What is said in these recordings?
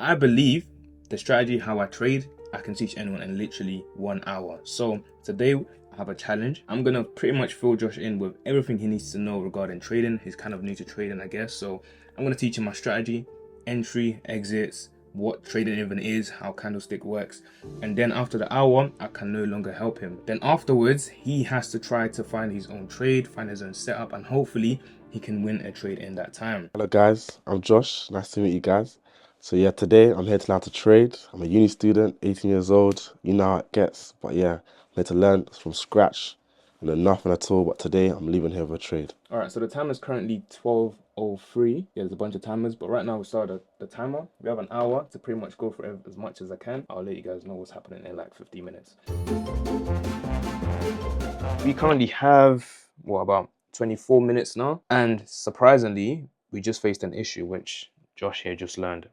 I believe the strategy how I trade, I can teach anyone in literally 1 hour. So today I have a challenge. I'm gonna pretty much fill Josh in with everything he needs to know regarding trading. He's kind of new to trading, I guess. So I'm gonna teach him my strategy, entry, exits, what trading even is, how candlestick works, and then after the hour I can no longer help him. Then afterwards he has to try to find his own trade, find his own setup, and hopefully he can win a trade in that time. Hello guys, I'm Josh. Nice to meet you guys. So yeah, today I'm here to learn how to trade. I'm a uni student, 18 years old. You know how it gets, but yeah, I'm here to learn from scratch. I know nothing at all, but today I'm leaving here with a trade. All right, so the time is currently 12:03. Yeah, there's a bunch of timers, but right now we started the timer. We have an hour to pretty much go for as much as I can. I'll let you guys know what's happening in like 15 minutes. We currently have, what, about 24 minutes now. And surprisingly, we just faced an issue, which Josh here just learned.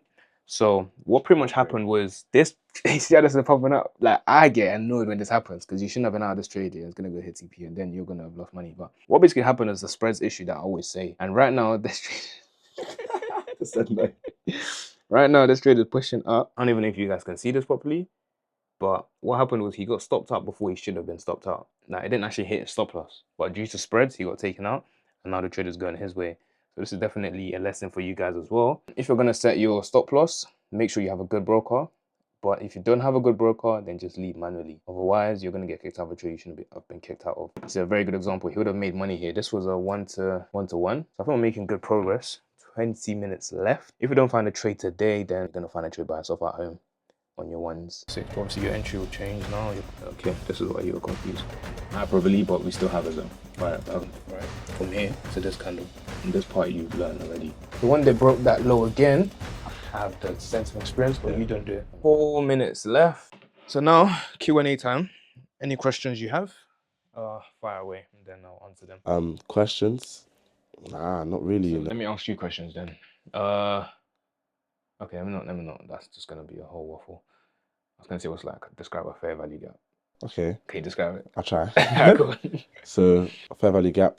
So what pretty much happened was this, you see how this is popping up? Like, I get annoyed when this happens because you shouldn't have been out of this trade here. It's going to go hit TP and then you're going to have lost money. But what basically happened is the spreads issue that I always say. And right now, this trade... right now, this trade is pushing up. I don't even know if you guys can see this properly. But what happened was he got stopped out before he should have been stopped out. Now, it didn't actually hit a stop loss. But due to spreads, he got taken out. And now the trade is going his way. So this is definitely a lesson for you guys as well. If you're going to set your stop loss, make sure you have a good broker. But if you don't have a good broker, then just leave manually. Otherwise, you're going to get kicked out of a trade you shouldn't have been kicked out of. This is a very good example. He would have made money here. This was a 1-to-1. So I think we're making good progress. 20 minutes left. If you don't find a trade today, then you're going to find a trade by yourself at home on your ones. So obviously your entry will change now. Okay, this is why you were confused. Hyperbole, but we still have a zone. Right, from here to this candle. And this part you've learned already. The one that broke that low again, I have the sense of experience, but you don't do it. 4 minutes left. So now, Q&A time. Any questions you have, fire away, and then I'll answer them. Questions? Nah, not really. So let me ask you questions then. Okay, let me not. That's just gonna be a whole waffle. I was gonna say what's like, describe a fair value gap. Okay. Okay, describe it. I'll try. Cool. So a fair value gap,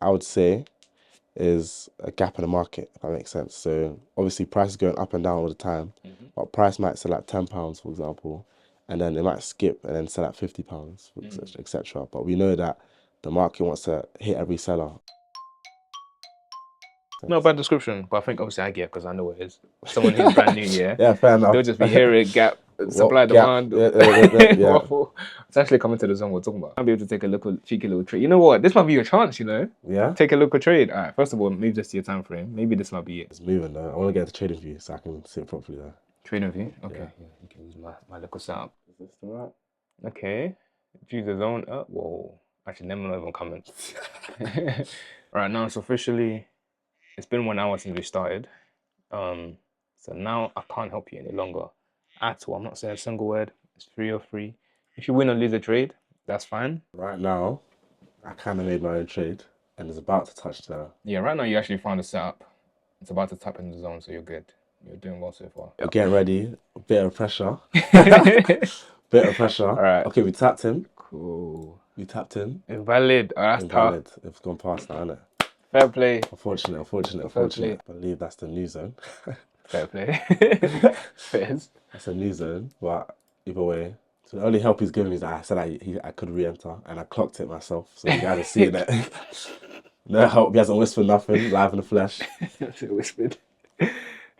I would say, is a gap in the market, if that makes sense. So obviously price is going up and down all the time, but price might sell at £10, for example, and then it might skip and then sell at £50, etc. But we know that the market wants to hit every seller. Not a bad description, but I think obviously I get it because I know what it is. Someone who's brand new, yeah. Yeah, fair enough. They'll just be hearing gap, supply, gap? demand. Yeah. Waffle. It's actually coming to the zone we're talking about. I'll be able to take a little cheeky little trade. You know what? This might be your chance, you know? Yeah? Take a local trade. All right, first of all, move this to your time frame. Maybe this might be it. It's moving though. I want to get into trading view so I can see it properly though. Trading view? Okay. Yeah. You can use my little setup. Is this the right? Okay. Choose the zone. Whoa. Actually, never know if I'm coming. Right now, it's officially... It's been 1 hour since we started. So now I can't help you any longer at all. I'm not saying a single word. It's 303. If you win or lose a trade, that's fine. Right now, I kind of made my own trade and it's about to touch the... Yeah, right now you actually found a setup. It's about to tap in the zone, so you're good. You're doing well so far. Yep. Getting ready. A bit of pressure. Bit of pressure. All right. Okay, we tapped him. Cool. We tapped him. Invalid. Oh, that's Invalid. tough. It's gone past now, isn't it? Fair play. Unfortunate. Play. I believe that's the new zone. Fair play. Fairs. That's a new zone, but either way. So the only help he's given me is that I said I could re-enter and I clocked it myself. So you guys are seeing it. No help. He hasn't whispered nothing. Live in the flesh. Whispered.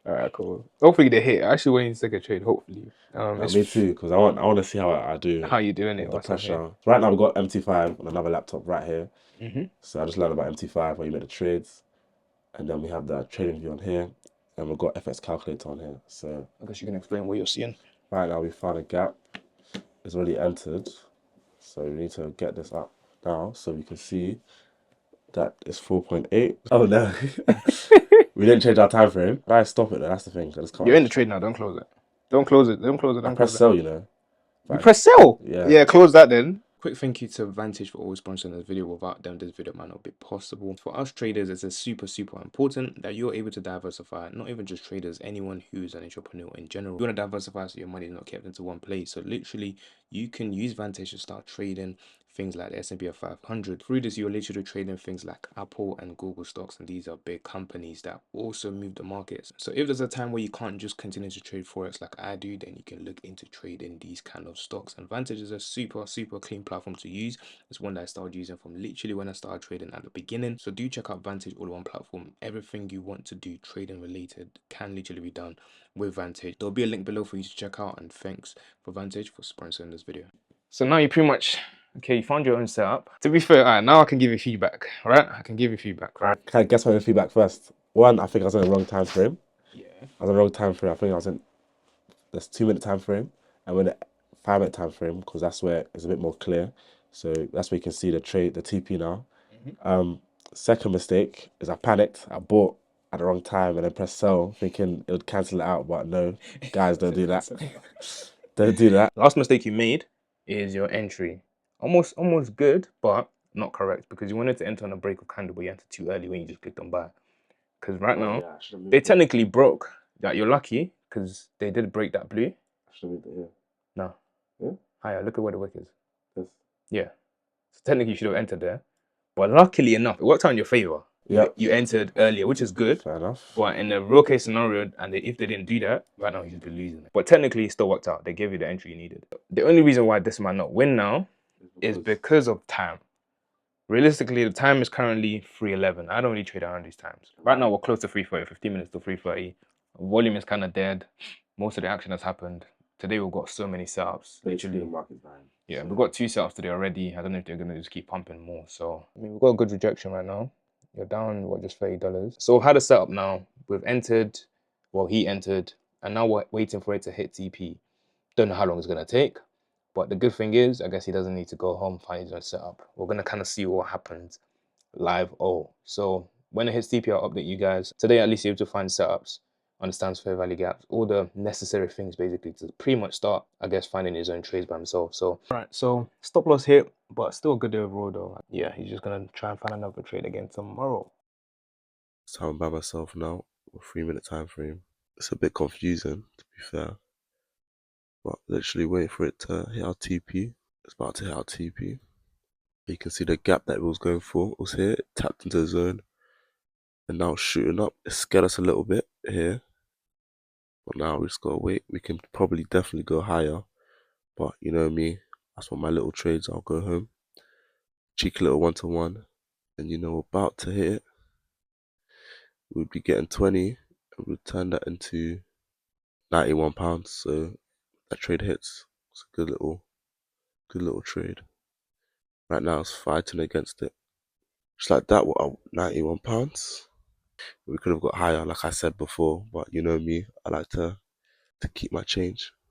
All right, cool. Hopefully they hit. I actually waiting to take a trade. Hopefully. Me too, because I want to see how I do. How you doing it? The pressure. So right now we've got MT5 on another laptop right here. So I just learned about MT5 where you make the trades, and then we have the trading view on here, and we've got FX calculator on here. So I guess you can explain what you're seeing. Right now we found a gap. It's already entered, so we need to get this up now so we can see that it's 4.8. Oh no. We didn't change our time frame. I stop it though, that's the thing. You're in the trade now, don't close it. Don't close it. I press sell, you know. You press sell? Yeah. Yeah, close that then. Quick thank you to Vantage for always sponsoring this video. Without them, this video might not be possible. For us traders, it's super important that you're able to diversify. Not even just traders, anyone who's an entrepreneur in general. You want to diversify so your money is not kept into one place. So literally, you can use Vantage to start trading things like the S&P 500. Through this, you're literally trading things like Apple and Google stocks, and these are big companies that also move the markets. So if there's a time where you can't just continue to trade Forex like I do, then you can look into trading these kind of stocks. And Vantage is a super clean platform to use. It's one that I started using from literally when I started trading at the beginning. So do check out Vantage all-in-one platform. Everything you want to do trading related can literally be done with Vantage. There'll be a link below for you to check out, and thanks for Vantage for sponsoring this video. So now you pretty much, okay, you found your own setup. To be fair, all right, now I can give you feedback, right? I can give you feedback, right? Can I guess my own feedback first? One, I think I was in the wrong time frame. Yeah. I was in the wrong time frame. I think I was in this 2 minute time frame. I went a 5 minute time frame because that's where it's a bit more clear. So that's where you can see the trade, the TP now. Second mistake is I panicked. I bought at the wrong time and then pressed sell, thinking it would cancel it out. But no, guys, don't do that. Don't do that. Last mistake you made is your entry. Almost good, but not correct, because you wanted to enter on a break of candle, but you entered too early when you just clicked on buy. Because right now, Yeah, I should have moved they it. technically broke. That you're lucky because they did break that blue. I should have moved it here. No. Yeah? Higher, look at where the wick is. This. Yeah. So technically you should have entered there. But luckily enough, it worked out in your favor. Yep. You entered earlier, which is good. Fair enough. But in the real case scenario, and if they didn't do that, right now you'd be losing it. But technically, it still worked out. They gave you the entry you needed. The only reason why this might not win now is because of time. Realistically, the time is currently 3:11. I don't really trade around these times. Right now, we're close to 3:30, 15 minutes to 3:30. Volume is kind of dead. Most of the action has happened. Today, we've got so many setups. Literally, the Literally. market's dying. Yeah, So- we've got 2 setups today already. I don't know if they're going to just keep pumping more. So, I mean, we've got a good rejection right now. You're down, what, just $30. So we've had a setup now. We've entered, well, he entered, and now we're waiting for it to hit TP. Don't know how long it's going to take. But the good thing is, I guess he doesn't need to go home, find his own setup. We're going to kind of see what happens live. Oh, so when it hits TP, I'll update you guys. Today, at least you're able to find setups, understands fair value gaps, all the necessary things basically to pretty much start, I guess, finding his own trades by himself. So, right, so stop loss hit, but still a good day overall though. Yeah, he's just going to try and find another trade again tomorrow. So I'm by myself now, a 3 minute time frame. It's a bit confusing, to be fair. But literally waiting for it to hit our TP. It's about to hit our TP. You can see the gap that it was going for was here. It tapped into the zone. And now it's shooting up. It scared us a little bit here. But now we just gotta wait. We can probably definitely go higher. But you know me, that's what my little trades. I'll go home. Cheeky little 1-to-1. And you know, we're about to hit it. We'd be getting 20. And we'd turn that into £91. So that trade hits. It's a good little trade. Right now it's fighting against it. Just like that, what, £91? We could have got higher, like I said before, but you know me, I like to keep my change.